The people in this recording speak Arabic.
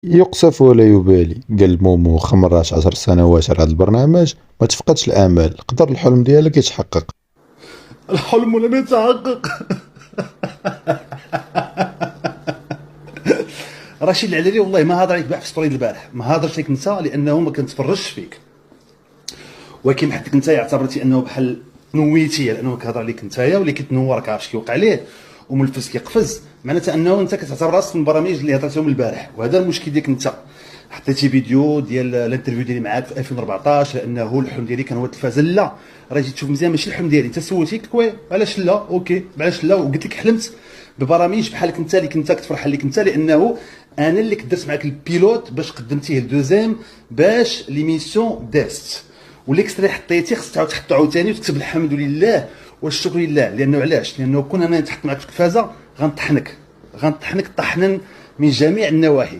يقصف ولا يبالي، قال مومو خمرات 10 سنوات على هذا البرنامج. ما تفقدش الامال، قدر الحلم ديالك يتحقق. الحلم لم يتحقق. رشيد العلالي والله ما هضر عليك بح في ستوري البارح، ما هضرش لك انت لانه ما كنتفرجش فيك، ولكن حدك انت اعتبرتي انه بحال نويتي لانه كيهضر عليك نتايا واللي كتنورك عارف كيوقع ليه وملفز كيقفز، معناتها انه انت كتعتبر راسك من البرامج اللي هضرتهم البارح، وهذا المشكل ديالك انت. حطيتي فيديو ديال الانترفيو ديالي معاك في 2014 لانه الحلم ديالي كان هو التلفازه. لا راه جيت تشوف مزيان ماشي الحلم ديالي. انت سولتيك وي علاش لا، اوكي علاش لا، وقلت لك حلمت ببرامج بحالك انت اللي كنت كتفرح لك انت، لانه انا اللي كدرت معاك البيلوت باش قدمتيه الدوزيام باش ليميسيون دازت، والاكستري حطيتي خصك تعاود تحطو عاوتاني وتكتب الحمد لله والشكر لله. لانه علاش؟ لانه كون انا نتحط معاك في التلفازه غنطحنك طحنا من جميع النواحي.